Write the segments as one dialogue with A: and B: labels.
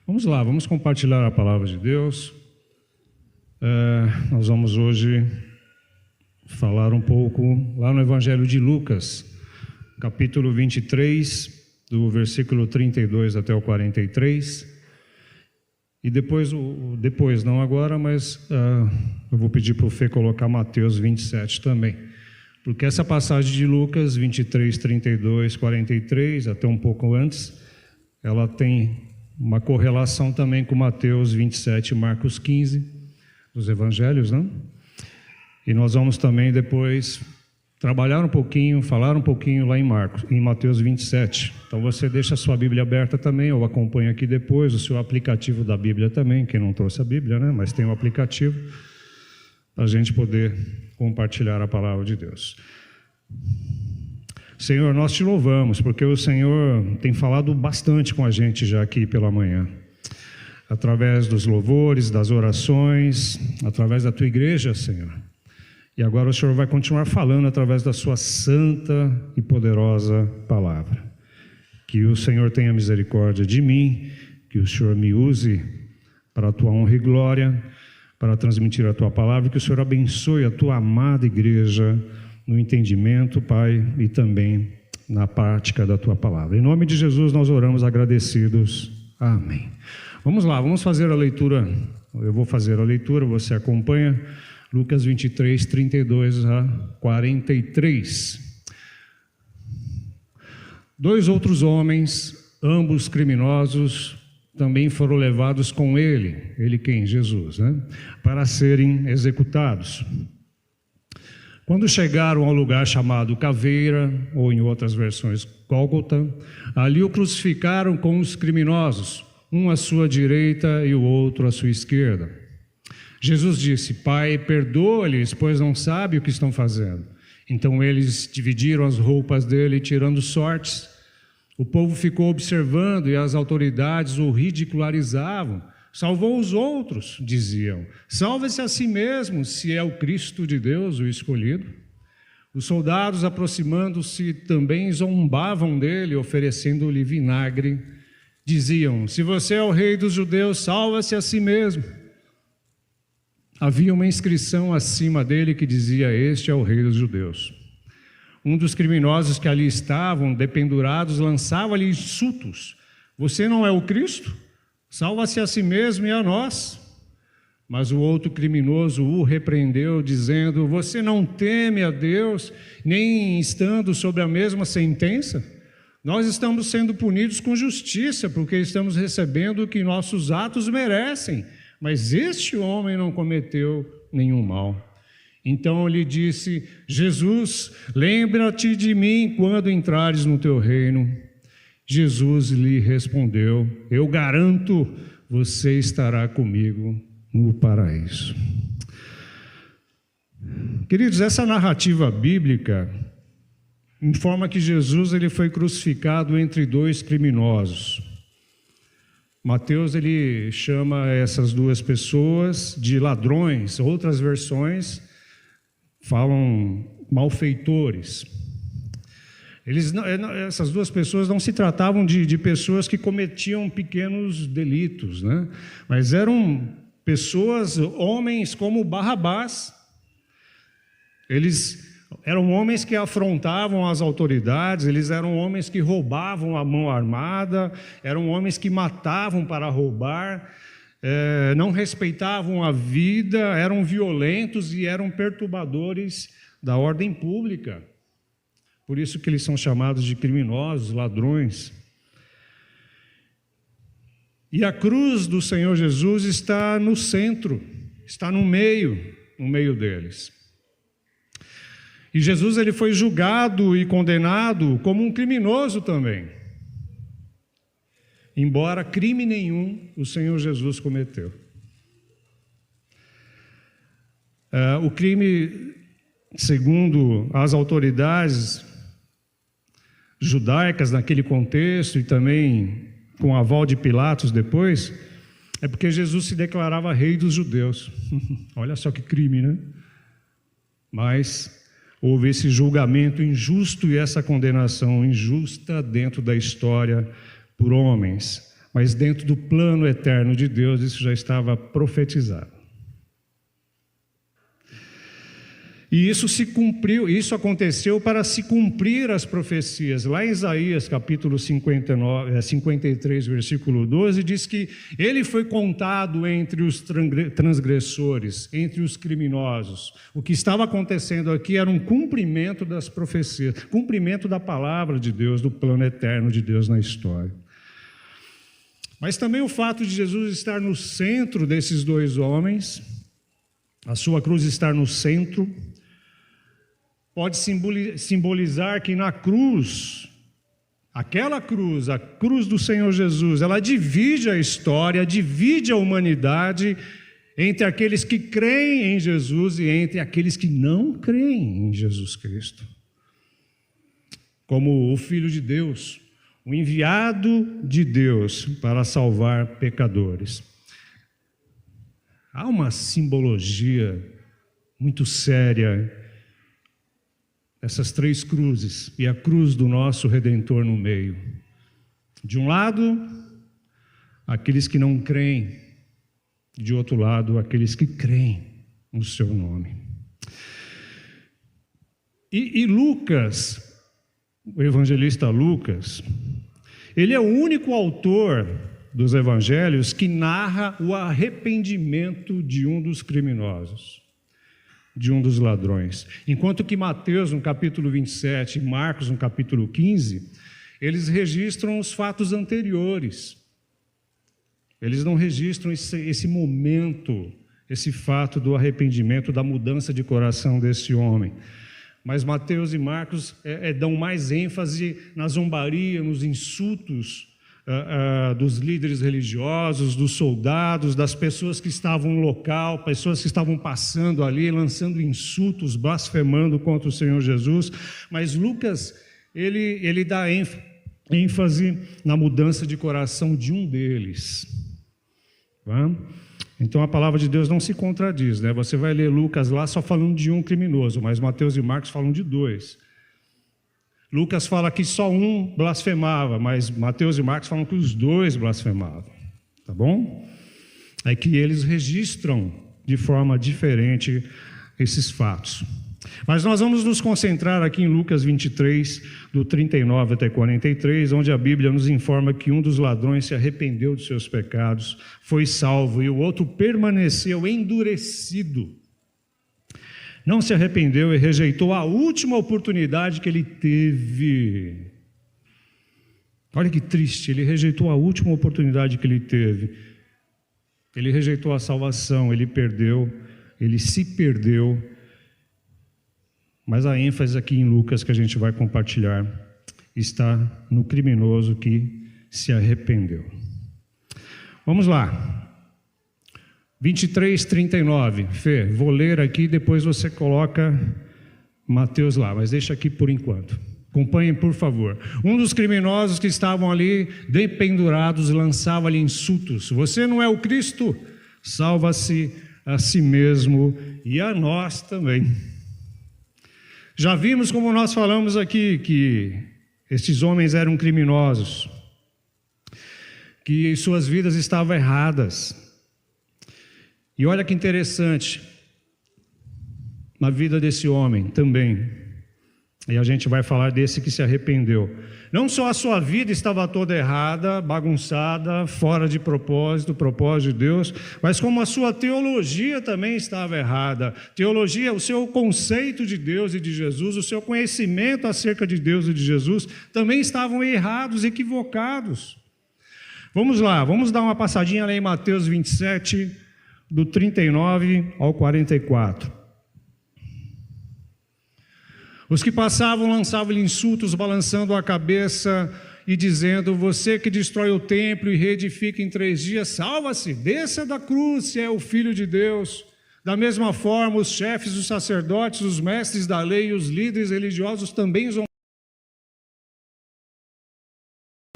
A: Vamos lá, vamos compartilhar a palavra de Deus. Nós vamos hoje falar um pouco lá no Evangelho de Lucas, capítulo 23, do versículo 32 até o 43. E depois não agora, mas eu vou pedir para o Fê colocar Mateus 27 também. Porque essa passagem de Lucas 23, 32, 43, até um pouco antes, ela tem uma correlação também com Mateus 27 e Marcos 15, dos evangelhos, né? E nós vamos também depois trabalhar um pouquinho, falar um pouquinho lá em Mateus 27. Então você deixa a sua Bíblia aberta também, ou acompanha aqui depois, o seu aplicativo da Bíblia também, quem não trouxe a Bíblia, né? Mas tem o aplicativo, para a gente poder compartilhar a palavra de Deus. Senhor, nós te louvamos, porque o Senhor tem falado bastante com a gente já aqui pela manhã, através dos louvores, das orações, através da tua igreja, Senhor. E agora o Senhor vai continuar falando através da sua santa e poderosa palavra. Que o Senhor tenha misericórdia de mim, que o Senhor me use para a tua honra e glória, para transmitir a tua palavra, que o Senhor abençoe a tua amada igreja no entendimento, Pai, e também na prática da tua palavra. Em nome de Jesus nós oramos agradecidos. Amém. Vamos lá, vamos fazer a leitura. Eu vou fazer a leitura, você acompanha. Lucas 23, 32 a 43. Dois outros homens, ambos criminosos, também foram levados com ele. Ele quem? Jesus, né? Para serem executados. Quando chegaram ao lugar chamado Caveira, ou em outras versões Gólgota, ali o crucificaram com os criminosos, um à sua direita e o outro à sua esquerda. Jesus disse: Pai, perdoa-lhes, pois não sabem o que estão fazendo. Então eles dividiram as roupas dele, tirando sortes. O povo ficou observando e as autoridades o ridicularizavam. Salvou os outros, diziam. Salve-se a si mesmo, se é o Cristo de Deus, o escolhido. Os soldados, aproximando-se, também zombavam dele, oferecendo-lhe vinagre. Diziam: se você é o rei dos judeus, salva-se a si mesmo. Havia uma inscrição acima dele que dizia: este é o rei dos judeus. Um dos criminosos que ali estavam, dependurados, lançava-lhe insultos: você não é o Cristo? Salva-se a si mesmo e a nós. Mas o outro criminoso o repreendeu, dizendo: você não teme a Deus, nem estando sob a mesma sentença? Nós estamos sendo punidos com justiça, porque estamos recebendo o que nossos atos merecem. Mas este homem não cometeu nenhum mal. Então lhe disse: Jesus, lembra-te de mim quando entrares no teu reino. Jesus lhe respondeu: eu garanto, você estará comigo no paraíso. Queridos, essa narrativa bíblica informa que Jesus ele foi crucificado entre dois criminosos. Mateus ele chama essas duas pessoas de ladrões, outras versões falam malfeitores. Essas duas pessoas não se tratavam de pessoas que cometiam pequenos delitos, né? Mas eram pessoas, homens como Barrabás. Eles eram homens que afrontavam as autoridades, eles eram homens que roubavam a mão armada, eram homens que matavam para roubar, não respeitavam a vida, eram violentos e eram perturbadores da ordem pública. Por isso que eles são chamados de criminosos, ladrões. E a cruz do Senhor Jesus está no centro, está no meio deles. E Jesus ele foi julgado e condenado como um criminoso também. Embora crime nenhum o Senhor Jesus cometeu. O crime, segundo as autoridades judaicas naquele contexto e também com aval de Pilatos depois, é porque Jesus se declarava rei dos judeus. Olha só que crime, né? Mas houve esse julgamento injusto e essa condenação injusta dentro da história por homens. mas dentro do plano eterno de Deus isso já estava profetizado. E isso se cumpriu, isso aconteceu para se cumprir as profecias. Lá em Isaías, capítulo 53, versículo 12, diz que ele foi contado entre os transgressores, entre os criminosos. O que estava acontecendo aqui era um cumprimento das profecias, cumprimento da palavra de Deus, do plano eterno de Deus na história. Mas também o fato de Jesus estar no centro desses dois homens, a sua cruz estar no centro, pode simbolizar que na cruz, aquela cruz, a cruz do Senhor Jesus, ela divide a história, divide a humanidade entre aqueles que creem em Jesus e entre aqueles que não creem em Jesus Cristo. Como o Filho de Deus, o enviado de Deus para salvar pecadores. Há uma simbologia muito séria essas três cruzes e a cruz do nosso Redentor no meio. De um lado, aqueles que não creem, de outro lado, aqueles que creem no seu nome. E Lucas, o evangelista Lucas, ele é o único autor dos evangelhos que narra o arrependimento de um dos criminosos, de um dos ladrões. Enquanto que Mateus, no capítulo 27, e Marcos, no capítulo 15, eles registram os fatos anteriores. Eles não registram esse momento, esse fato do arrependimento, da mudança de coração desse homem. Mas Mateus e Marcos dão mais ênfase na zombaria, nos insultos dos líderes religiosos, dos soldados, das pessoas que estavam no local, pessoas que estavam passando ali, lançando insultos, blasfemando contra o Senhor Jesus. Mas Lucas, ele dá ênfase na mudança de coração de um deles. Tá? Então a palavra de Deus não se contradiz, né? Você vai ler Lucas lá só falando de um criminoso, mas Mateus e Marcos falam de dois. Lucas fala que só um blasfemava, mas Mateus e Marcos falam que os dois blasfemavam, tá bom? É que eles registram de forma diferente esses fatos. Mas nós vamos nos concentrar aqui em Lucas 23, do 39 até 43, onde a Bíblia nos informa que um dos ladrões se arrependeu de seus pecados, foi salvo, e o outro permaneceu endurecido. Não se arrependeu e rejeitou a última oportunidade que ele teve. Olha que triste, ele rejeitou a última oportunidade que ele teve. Ele rejeitou a salvação, ele perdeu, ele se perdeu. Mas a ênfase aqui em Lucas que a gente vai compartilhar está no criminoso que se arrependeu. Vamos lá. 23, 39. Fê, vou ler aqui, depois você coloca Mateus lá, mas deixa aqui por enquanto. Acompanhem, por favor. Um dos criminosos que estavam ali dependurados lançava-lhe insultos. Você não é o Cristo? Salva-se a si mesmo e a nós também. Já vimos, como nós falamos aqui, que estes homens eram criminosos, que suas vidas estavam erradas. E olha que interessante, na vida desse homem também, e a gente vai falar desse que se arrependeu. Não só a sua vida estava toda errada, bagunçada, fora de propósito de Deus, mas como a sua teologia também estava errada. Teologia, o seu conceito de Deus e de Jesus, o seu conhecimento acerca de Deus e de Jesus, também estavam errados, equivocados. Vamos lá, vamos dar uma passadinha lá em Mateus 27, do 39 ao 44. Os que passavam lançavam-lhe insultos, balançando a cabeça e dizendo: você que destrói o templo e reedifica em 3 dias, salva-se, desça da cruz, se é o Filho de Deus. Da mesma forma, os chefes, os sacerdotes, os mestres da lei e os líderes religiosos também zombavam,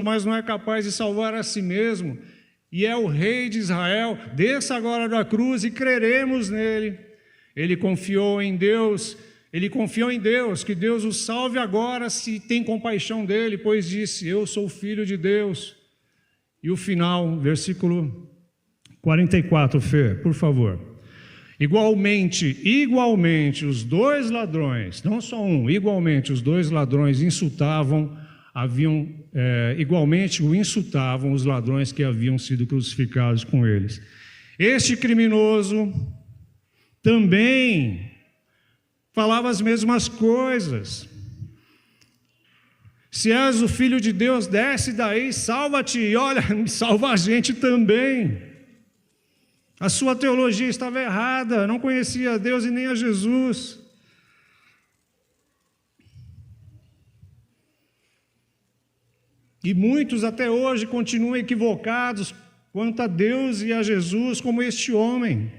A: mas não é capaz de salvar a si mesmo. E é o rei de Israel, desça agora da cruz e creremos nele. Ele confiou em Deus, que Deus o salve agora se tem compaixão dele, pois disse: eu sou filho de Deus. E o final, versículo 44, Fê, por favor. Igualmente, os dois ladrões, não só um, igualmente os dois ladrões insultavam, igualmente o insultavam os ladrões que haviam sido crucificados com eles. Este criminoso também falava as mesmas coisas. Se és o Filho de Deus, desce daí, salva-te, e olha, salva a gente também. A sua teologia estava errada, não conhecia a Deus e nem a Jesus. E muitos até hoje continuam equivocados quanto a Deus e a Jesus, como este homem.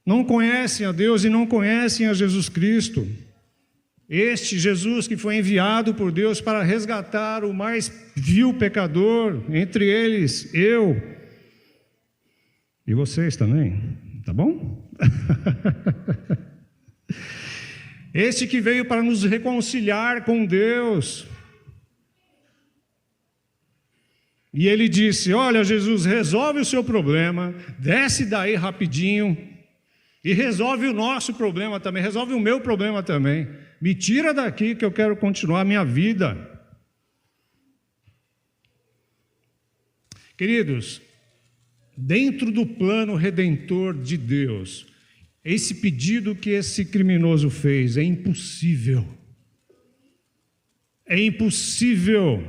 A: Não conhecem a Deus e não conhecem a Jesus Cristo. Este Jesus que foi enviado por Deus para resgatar o mais vil pecador, entre eles, eu e vocês também, tá bom? Este que veio para nos reconciliar com Deus. E ele disse: olha, Jesus, resolve o seu problema, desce daí rapidinho e resolve o nosso problema também, resolve o meu problema também. Me tira daqui que eu quero continuar a minha vida. Queridos, dentro do plano redentor de Deus, esse pedido que esse criminoso fez é impossível. É impossível.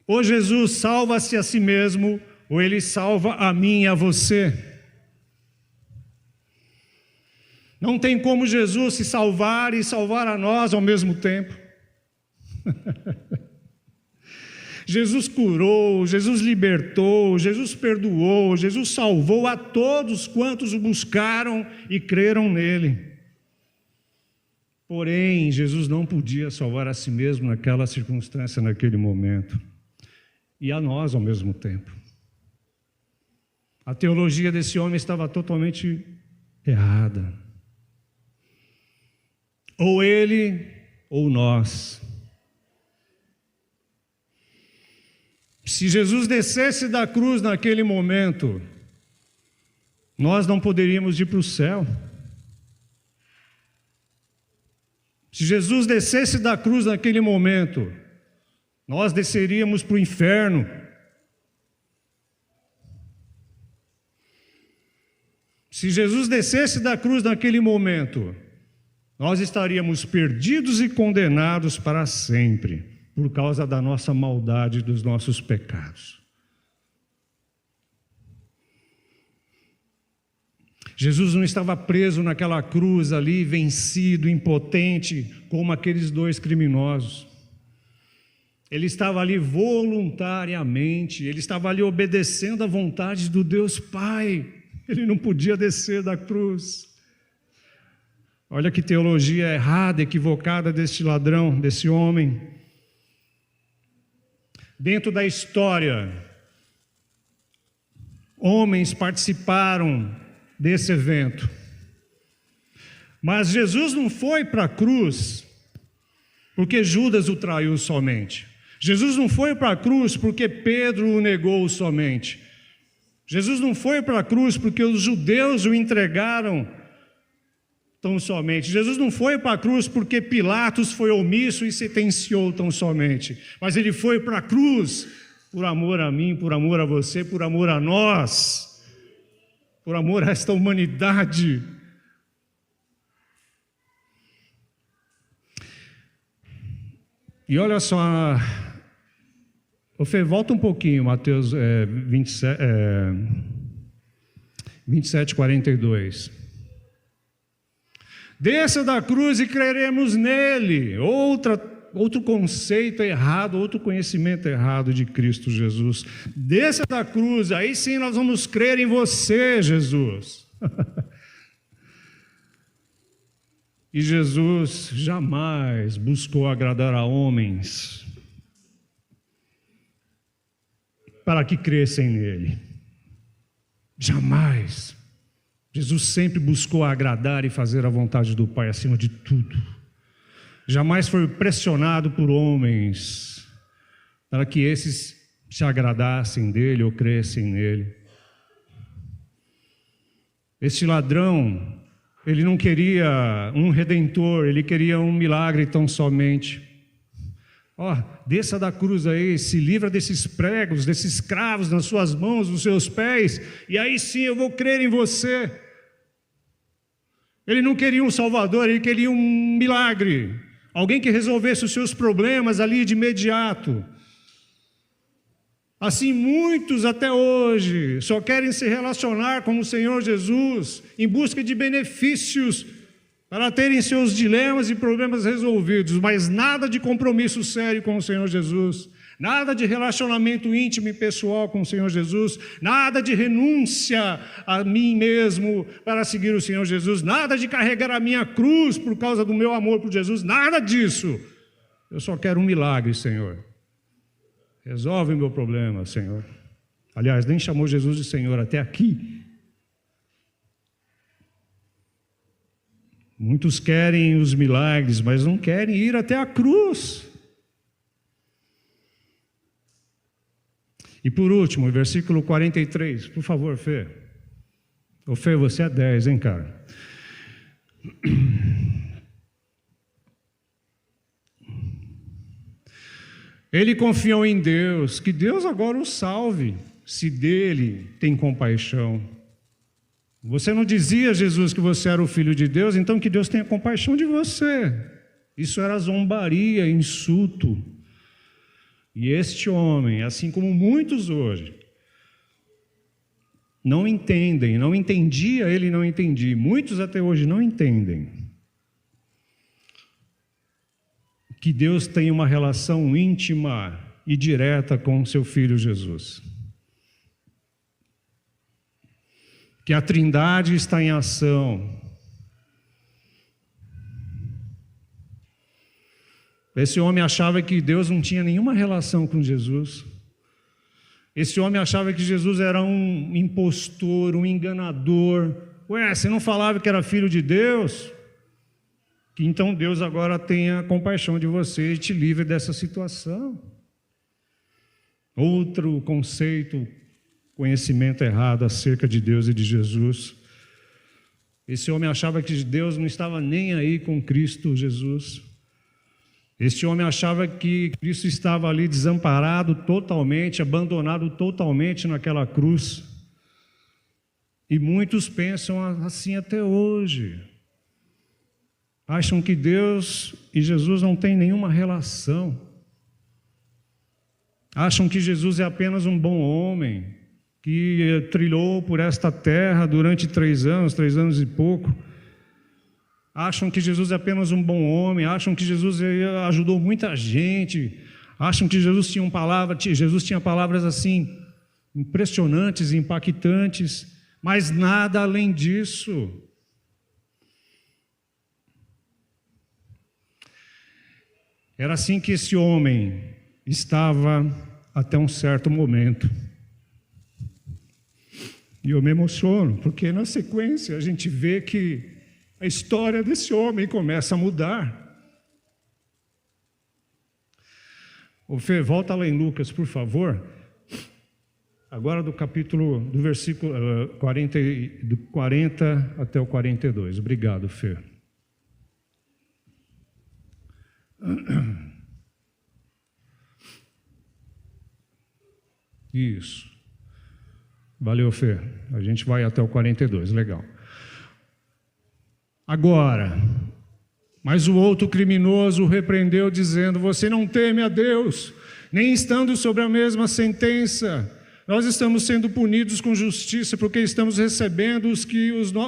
A: Ou Jesus salva-se a si mesmo, ou ele salva a mim e a você. Não tem como Jesus se salvar e salvar a nós ao mesmo tempo. Jesus curou, Jesus libertou, Jesus perdoou, Jesus salvou a todos quantos o buscaram e creram nele. Porém, Jesus não podia salvar a si mesmo naquela circunstância, naquele momento. E a nós ao mesmo tempo. A teologia desse homem estava totalmente errada. Ou ele, ou nós. Se Jesus descesse da cruz naquele momento, nós não poderíamos ir para o céu. Se Jesus descesse da cruz naquele momento, nós desceríamos para o inferno. Se Jesus descesse da cruz naquele momento, nós estaríamos perdidos e condenados para sempre, por causa da nossa maldade e dos nossos pecados. Jesus não estava preso naquela cruz ali, vencido, impotente, como aqueles dois criminosos. Ele estava ali voluntariamente, ele estava ali obedecendo à vontade do Deus Pai. Ele não podia descer da cruz. Olha que teologia errada, equivocada deste ladrão, desse homem. Dentro da história, homens participaram desse evento. Mas Jesus não foi para a cruz porque Judas o traiu somente. Jesus não foi para a cruz porque Pedro o negou somente. Jesus não foi para a cruz porque os judeus o entregaram tão somente. Jesus não foi para a cruz porque Pilatos foi omisso e sentenciou tão somente. Mas ele foi para a cruz por amor a mim, por amor a você, por amor a nós, por amor a esta humanidade. E olha só, Fê, volta um pouquinho, Mateus 27, 42. Desça da cruz e creremos nele. Outro conceito errado, outro conhecimento errado de Cristo Jesus. Desça da cruz, aí sim nós vamos crer em você, Jesus. E Jesus jamais buscou agradar a homens para que crescem nele. Jamais. Jesus sempre buscou agradar e fazer a vontade do Pai acima de tudo. Jamais foi pressionado por homens. para que esses se agradassem dele ou crescem nele. Esse ladrão, ele não queria um redentor, ele queria um milagre tão somente. Desça da cruz aí, se livra desses pregos, desses cravos nas suas mãos, nos seus pés, e aí sim eu vou crer em você. Ele não queria um salvador, ele queria um milagre, alguém que resolvesse os seus problemas ali de imediato. Assim, muitos até hoje só querem se relacionar com o Senhor Jesus em busca de benefícios para terem seus dilemas e problemas resolvidos, mas nada de compromisso sério com o Senhor Jesus, nada de relacionamento íntimo e pessoal com o Senhor Jesus, nada de renúncia a mim mesmo para seguir o Senhor Jesus, nada de carregar a minha cruz por causa do meu amor por Jesus, nada disso. Eu só quero um milagre, Senhor. Resolve o meu problema, Senhor. Aliás, nem chamou Jesus de Senhor até aqui. Muitos querem os milagres, mas não querem ir até a cruz. E por último, versículo 43, por favor, Fê. Ô Fê, você é 10, hein, cara? Ele confiou em Deus, que Deus agora o salve, se dele tem compaixão. Você não dizia, Jesus, que você era o Filho de Deus, então que Deus tenha compaixão de você. Isso era zombaria, insulto. E este homem, assim como muitos hoje, não entendem, não entendia, ele não entendia. Muitos até hoje não entendem que Deus tem uma relação íntima e direta com seu Filho Jesus. Que a Trindade está em ação. Esse homem achava que Deus não tinha nenhuma relação com Jesus. Esse homem achava que Jesus era um impostor, um enganador. Você não falava que era filho de Deus? Que então Deus agora tenha compaixão de você e te livre dessa situação. Outro conceito, conhecimento errado acerca de Deus e de Jesus. Esse homem achava que Deus não estava nem aí com Cristo Jesus. Esse homem achava que Cristo estava ali desamparado totalmente, abandonado totalmente naquela cruz. E muitos pensam assim até hoje. Acham que Deus e Jesus não têm nenhuma relação. Acham que Jesus é apenas um bom homem, que trilhou por esta terra durante 3 anos e pouco. Acham que Jesus é apenas um bom homem, acham que Jesus ajudou muita gente, acham que Jesus tinha palavras assim, impressionantes, impactantes, mas nada além disso. Era assim que esse homem estava até um certo momento. E eu me emociono, porque na sequência a gente vê que a história desse homem começa a mudar. Ô Fê, volta lá em Lucas, por favor. Agora do versículo 40 até o 42. Obrigado, Fê. Isso. Valeu, Fê. A gente vai até o 42, legal. Agora, mas o outro criminoso o repreendeu, dizendo: você não teme a Deus, nem estando sobre a mesma sentença. Nós estamos sendo punidos com justiça, porque estamos recebendo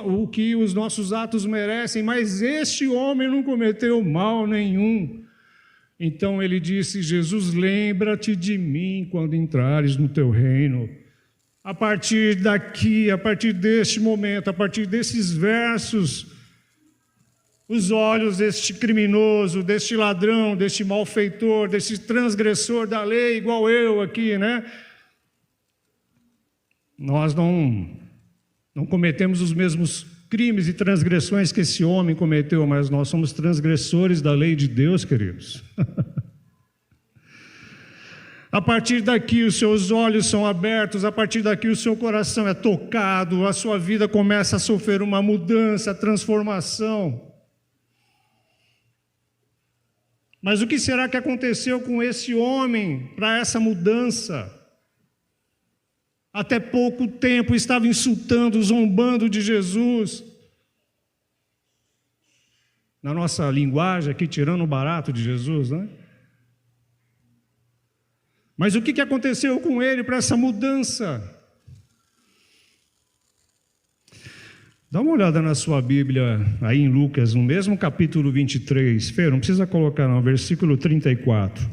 A: o que os nossos atos merecem, mas este homem não cometeu mal nenhum. Então ele disse: Jesus, lembra-te de mim quando entrares no teu reino. A partir daqui, a partir deste momento, a partir desses versos, os olhos deste criminoso, deste ladrão, deste malfeitor, deste transgressor da lei, igual eu aqui, né? Nós não cometemos os mesmos crimes e transgressões que esse homem cometeu, mas nós somos transgressores da lei de Deus, queridos. A partir daqui os seus olhos são abertos, a partir daqui o seu coração é tocado, a sua vida começa a sofrer uma mudança, transformação. Mas o que será que aconteceu com esse homem para essa mudança? Até pouco tempo estava insultando, zombando de Jesus. Na nossa linguagem aqui, tirando o barato de Jesus, né? Mas o que aconteceu com ele para essa mudança? Dá uma olhada na sua Bíblia, aí em Lucas, no mesmo capítulo 23. Fê, não precisa colocar não, versículo 34.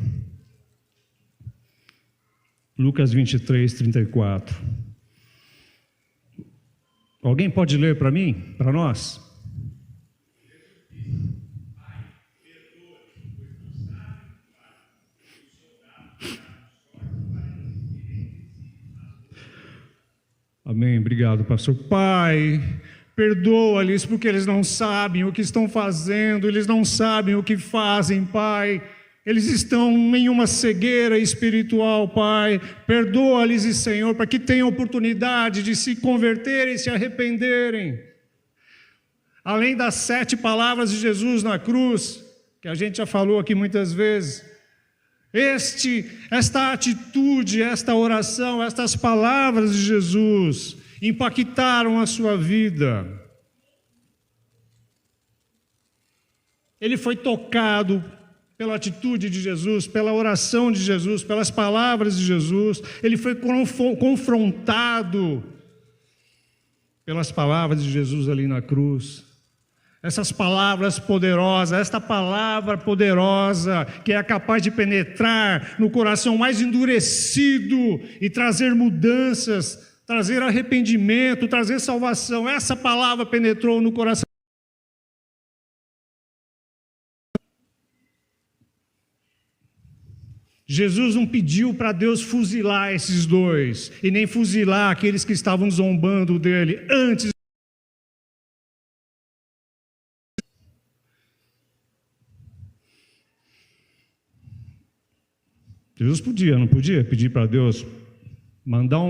A: Lucas 23, 34. Alguém pode ler para mim, para nós? Amém, obrigado, pastor. Pai, perdoa-lhes porque eles não sabem o que estão fazendo, eles não sabem o que fazem, Pai. Eles estão em uma cegueira espiritual, Pai. Perdoa-lhes, Senhor, para que tenham oportunidade de se converterem e se arrependerem. Além das 7 palavras de Jesus na cruz, que a gente já falou aqui muitas vezes, esta atitude, esta oração, estas palavras de Jesus impactaram a sua vida. Ele foi tocado pela atitude de Jesus, pela oração de Jesus, pelas palavras de Jesus. Ele foi confrontado pelas palavras de Jesus ali na cruz. Essas palavras poderosas, esta palavra poderosa que é capaz de penetrar no coração mais endurecido e trazer mudanças, trazer arrependimento, trazer salvação. Essa palavra penetrou no coração. Jesus não pediu para Deus fuzilar esses dois, e nem fuzilar aqueles que estavam zombando dele antes. Jesus não podia pedir para Deus mandar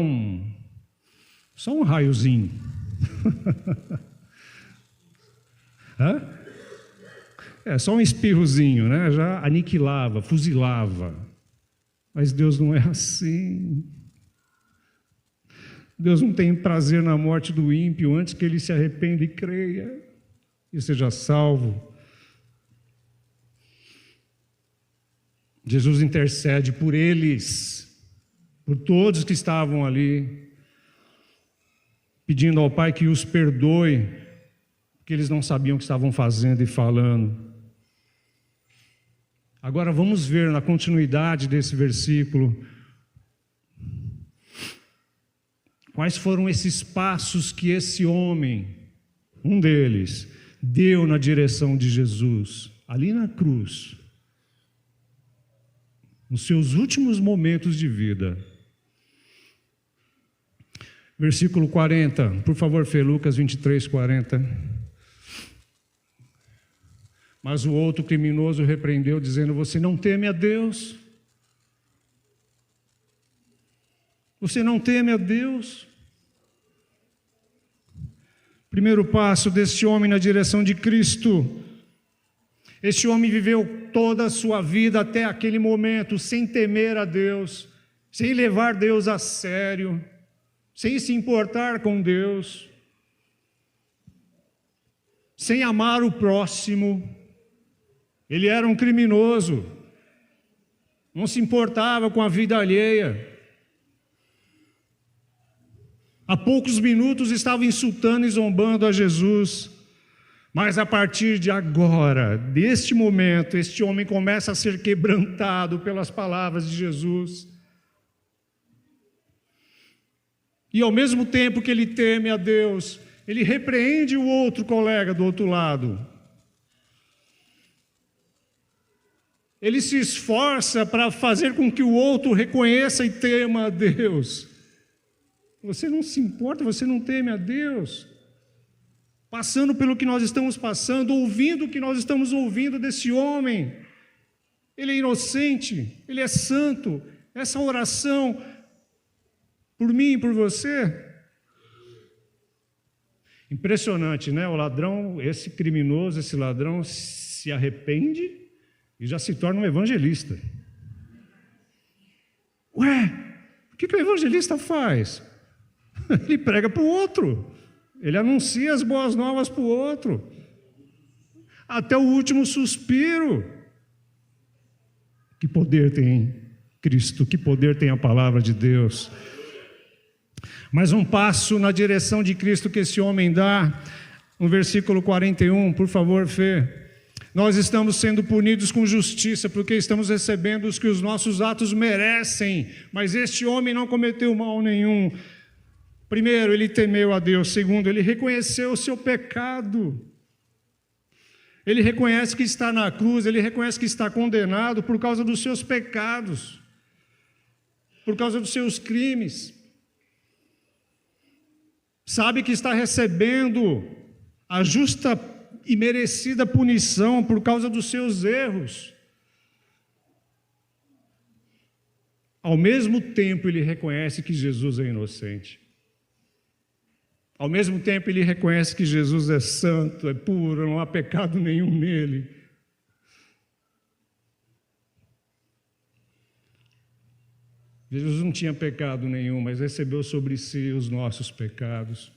A: só um raiozinho. Só um espirrozinho, né? Já aniquilava, fuzilava. Mas Deus não é assim. Deus não tem prazer na morte do ímpio antes que ele se arrependa e creia e seja salvo. Jesus intercede por eles, por todos que estavam ali, pedindo ao Pai que os perdoe, porque eles não sabiam o que estavam fazendo e falando. Agora vamos ver na continuidade desse versículo, quais foram esses passos que esse homem, um deles, deu na direção de Jesus, ali na cruz, nos seus últimos momentos de vida. Versículo 40, por favor, Fê, Lucas 23, 40. Mas o outro criminoso repreendeu, dizendo: você não teme a Deus? Você não teme a Deus? Primeiro passo deste homem na direção de Cristo. Este homem viveu toda a sua vida até aquele momento sem temer a Deus, sem levar Deus a sério, sem se importar com Deus, sem amar o próximo. Ele era um criminoso, não se importava com a vida alheia. Há poucos minutos estava insultando e zombando a Jesus. Mas a partir de agora, deste momento, este homem começa a ser quebrantado pelas palavras de Jesus. E ao mesmo tempo que ele teme a Deus, ele repreende o outro colega do outro lado. Ele se esforça para fazer com que o outro reconheça e tema a Deus. Você não se importa, você não teme a Deus? Passando pelo que nós estamos passando, ouvindo o que nós estamos ouvindo desse homem. Ele é inocente, ele é santo, essa oração por mim e por você. Impressionante, né? O ladrão, esse criminoso, esse ladrão se arrepende e já se torna um evangelista. Ué, o que o evangelista faz? Ele prega para o outro, ele anuncia as boas novas para o outro, até o último suspiro. Que poder tem Cristo, que poder tem a palavra de Deus. Mais um passo na direção de Cristo que esse homem dá, no versículo 41, por favor, Fê. Nós estamos sendo punidos com justiça, porque estamos recebendo os que os nossos atos merecem, mas este homem não cometeu mal nenhum. Primeiro, ele temeu a Deus. Segundo, ele reconheceu o seu pecado. Ele reconhece que está na cruz, ele reconhece que está condenado por causa dos seus pecados, por causa dos seus crimes. Sabe que está recebendo a justa e merecida punição por causa dos seus erros. Ao mesmo tempo, ele reconhece que Jesus é inocente. Ao mesmo tempo, ele reconhece que Jesus é santo, é puro, não há pecado nenhum nele. Jesus não tinha pecado nenhum, mas recebeu sobre si os nossos pecados.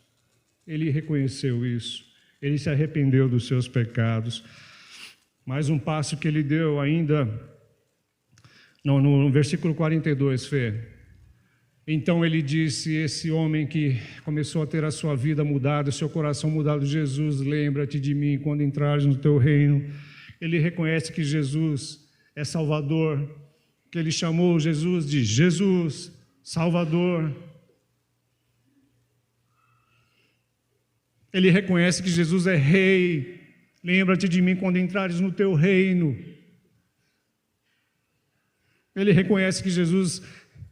A: Ele reconheceu isso. Ele se arrependeu dos seus pecados. Mais um passo que ele deu ainda, no versículo 42, Fê. Então ele disse, esse homem que começou a ter a sua vida mudada, o seu coração mudado, Jesus, lembra-te de mim quando entrares no teu reino. Ele reconhece que Jesus é Salvador, que ele chamou Jesus de Jesus, Salvador. Ele reconhece que Jesus é Rei. Lembra-te de mim quando entrares no teu reino. Ele reconhece que Jesus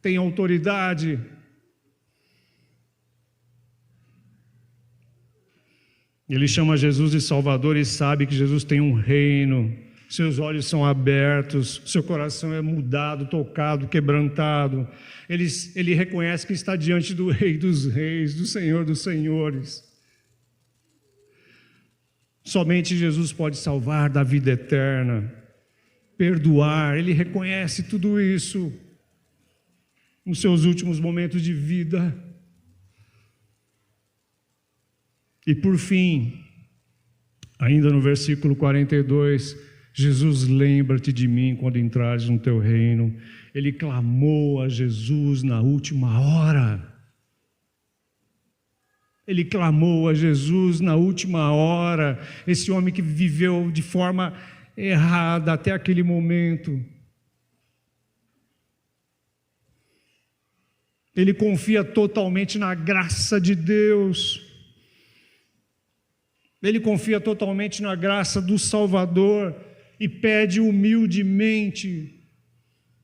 A: tem autoridade. Ele chama Jesus de Salvador e sabe que Jesus tem um reino. Seus olhos são abertos, seu coração é mudado, tocado, quebrantado. Ele reconhece que está diante do Rei dos Reis, do Senhor dos Senhores. Somente Jesus pode salvar da vida eterna, perdoar. Ele reconhece tudo isso nos seus últimos momentos de vida. E por fim, ainda no versículo 42, Jesus, lembra-te de mim quando entrares no teu reino. Ele clamou a Jesus na última hora. Ele clamou a Jesus na última hora. Esse homem que viveu de forma errada até aquele momento. Ele confia totalmente na graça de Deus. Ele confia totalmente na graça do Salvador e pede humildemente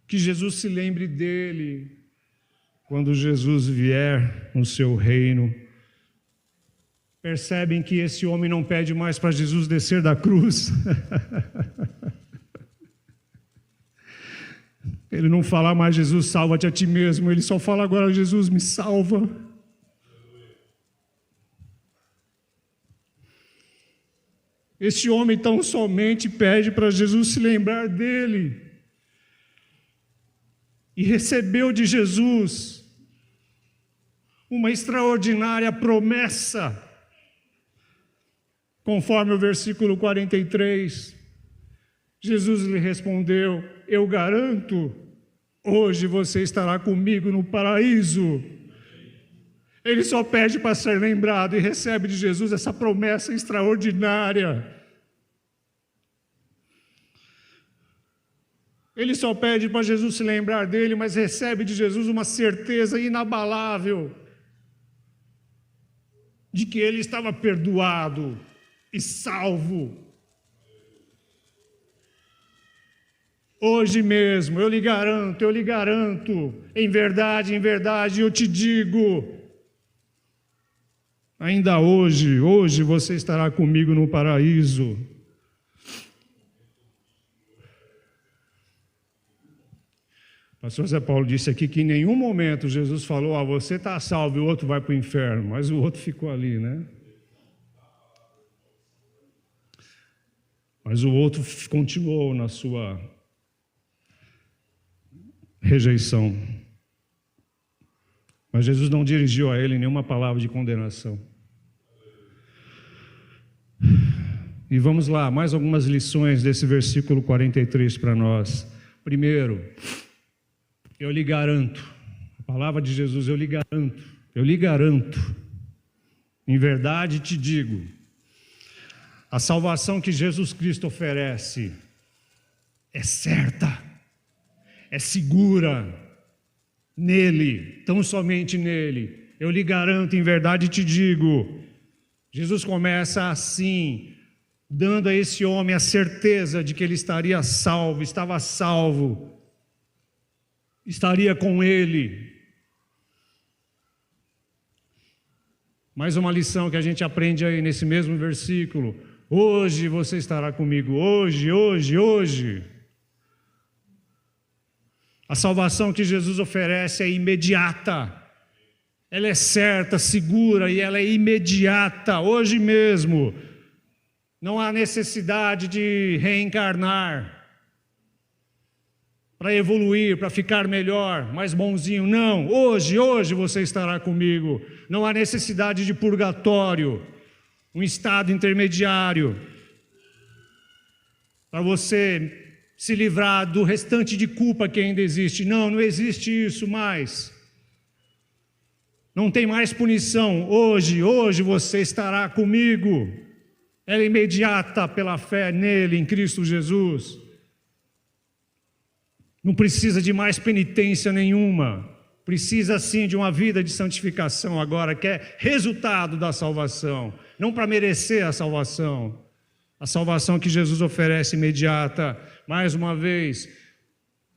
A: que Jesus se lembre dele quando Jesus vier no seu reino. Percebem que esse homem não pede mais para Jesus descer da cruz. Ele não fala mais, Jesus, salva-te a ti mesmo. Ele só fala agora, Jesus, me salva. Este homem tão somente pede para Jesus se lembrar dele. E recebeu de Jesus uma extraordinária promessa. Conforme o versículo 43, Jesus lhe respondeu, eu garanto, hoje você estará comigo no paraíso. Ele só pede para ser lembrado e recebe de Jesus essa promessa extraordinária. Ele só pede para Jesus se lembrar dele, mas recebe de Jesus uma certeza inabalável de que ele estava perdoado e salvo. Hoje mesmo, eu lhe garanto, em verdade, eu te digo, ainda hoje você estará comigo no paraíso. O pastor Zé Paulo disse aqui que em nenhum momento Jesus falou: você está salvo e o outro vai para o inferno, mas o outro ficou ali, né? Mas o outro continuou na sua rejeição. Mas Jesus não dirigiu a ele nenhuma palavra de condenação. E vamos lá, mais algumas lições desse versículo 43 para nós. Primeiro, eu lhe garanto, a palavra de Jesus, eu lhe garanto, em verdade te digo, a salvação que Jesus Cristo oferece é certa, é segura, nele, tão somente nele. Eu lhe garanto, em verdade te digo. Jesus começa assim, dando a esse homem a certeza de que ele estaria salvo, estava salvo, estaria com ele. Mais uma lição que a gente aprende aí nesse mesmo versículo: hoje você estará comigo, hoje. A salvação que Jesus oferece é imediata, ela é certa, segura e ela é imediata, hoje mesmo. Não há necessidade de reencarnar para evoluir, para ficar melhor, mais bonzinho. Não, hoje você estará comigo. Não há necessidade de purgatório, um estado intermediário, para você se livrar do restante de culpa que ainda existe. Não existe isso mais. Não tem mais punição. Hoje você estará comigo. Ela é imediata pela fé nele, em Cristo Jesus. Não precisa de mais penitência nenhuma. Precisa sim de uma vida de santificação agora, que é resultado da salvação. Não para merecer a salvação. A salvação que Jesus oferece imediata. Mais uma vez,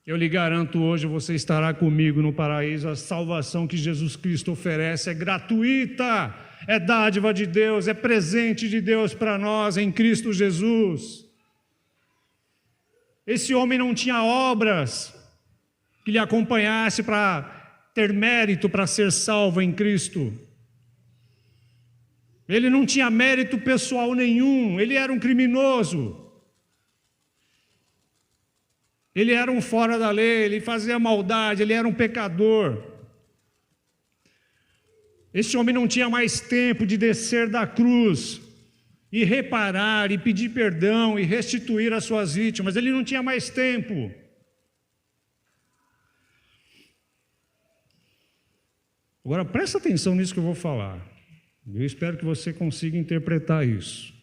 A: eu lhe garanto, hoje você estará comigo no paraíso. A salvação que Jesus Cristo oferece é gratuita, é dádiva de Deus, é presente de Deus para nós em Cristo Jesus. Esse homem não tinha obras que lhe acompanhasse para ter mérito para ser salvo em Cristo. Ele não tinha mérito pessoal nenhum, ele era um criminoso. Ele era um fora da lei, ele fazia maldade, ele era um pecador. Esse homem não tinha mais tempo de descer da cruz e reparar, e pedir perdão, e restituir as suas vítimas. Ele não tinha mais tempo. Agora, presta atenção nisso que eu vou falar. Eu espero que você consiga interpretar isso.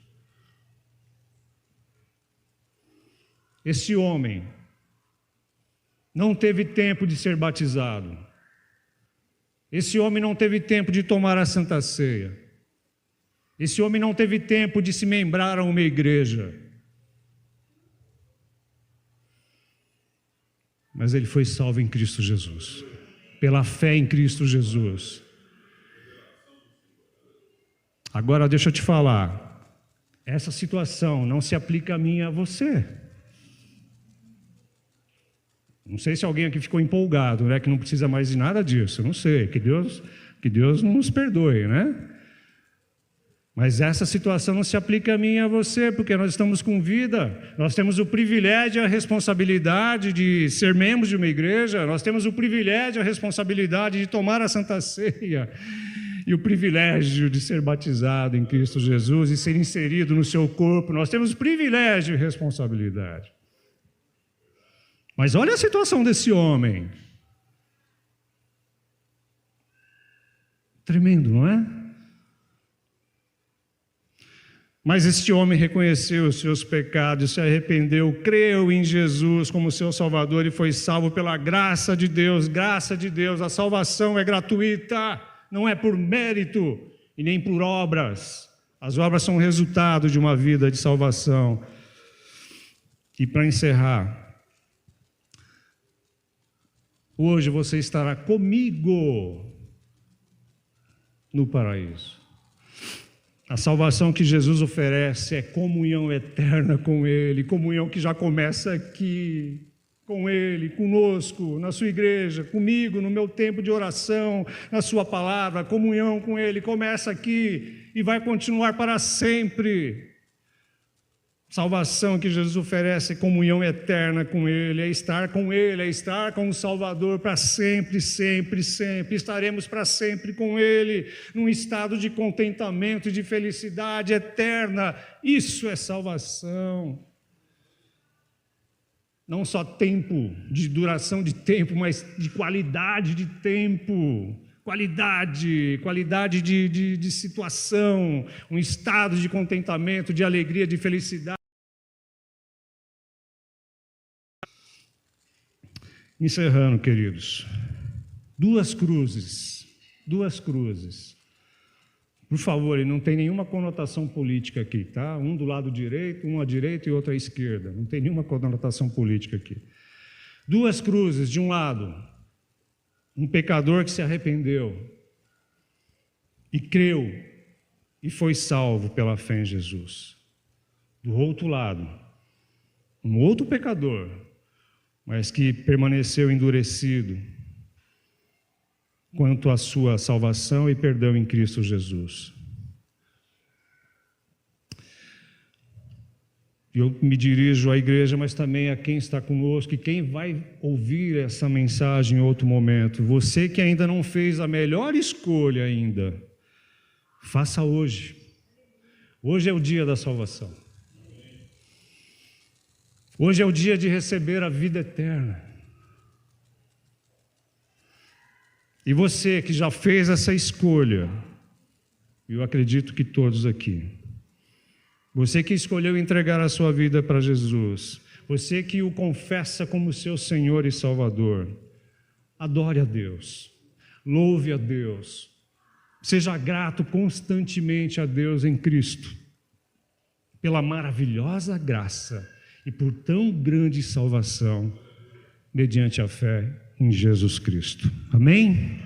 A: Esse homem não teve tempo de ser batizado. Esse homem não teve tempo de tomar a Santa Ceia. Esse homem não teve tempo de se membrar a uma igreja. Mas ele foi salvo em Cristo Jesus, pela fé em Cristo Jesus. Agora deixa eu te falar, essa situação não se aplica a mim e a você. Não sei se alguém aqui ficou empolgado, né, que não precisa mais de nada disso, não sei, que Deus nos perdoe, né? Mas essa situação não se aplica a mim e a você, porque nós estamos com vida, nós temos o privilégio e a responsabilidade de ser membros de uma igreja, nós temos o privilégio e a responsabilidade de tomar a Santa Ceia, e o privilégio de ser batizado em Cristo Jesus e ser inserido no seu corpo. Nós temos privilégio e responsabilidade. Mas olha a situação desse homem. Tremendo, não é? Mas este homem reconheceu os seus pecados, se arrependeu, creu em Jesus como seu Salvador e foi salvo pela graça de Deus. Graça de Deus, a salvação é gratuita, não é por mérito e nem por obras. As obras são resultado de uma vida de salvação. E para encerrar, hoje você estará comigo no paraíso. A salvação que Jesus oferece é comunhão eterna com Ele, comunhão que já começa aqui. com Ele, conosco, na sua igreja, comigo, no meu tempo de oração, na sua palavra, comunhão com Ele, começa aqui e vai continuar para sempre. Salvação que Jesus oferece, comunhão eterna com Ele, é estar com Ele, é estar com o Salvador para sempre, sempre, sempre. Estaremos para sempre com Ele, num estado de contentamento e de felicidade eterna. Isso é salvação. Não só tempo, de duração de tempo, mas de qualidade de tempo. Qualidade de situação, um estado de contentamento, de alegria, de felicidade. Encerrando, queridos, duas cruzes. Por favor, não tem nenhuma conotação política aqui, tá? Um do lado direito, um à direita e outro à esquerda. Não tem nenhuma conotação política aqui. Duas cruzes, de um lado, um pecador que se arrependeu e creu e foi salvo pela fé em Jesus. Do outro lado, um outro pecador, mas que permaneceu endurecido quanto à sua salvação e perdão em Cristo Jesus. Eu me dirijo à igreja, mas também a quem está conosco e quem vai ouvir essa mensagem em outro momento. Você que ainda não fez a melhor escolha ainda, faça hoje. Hoje é o dia da salvação. Hoje é o dia de receber a vida eterna. E você que já fez essa escolha, eu acredito que todos aqui, você que escolheu entregar a sua vida para Jesus, você que o confessa como seu Senhor e Salvador, adore a Deus, louve a Deus, seja grato constantemente a Deus em Cristo, pela maravilhosa graça e por tão grande salvação, mediante a fé em Jesus Cristo. Amém?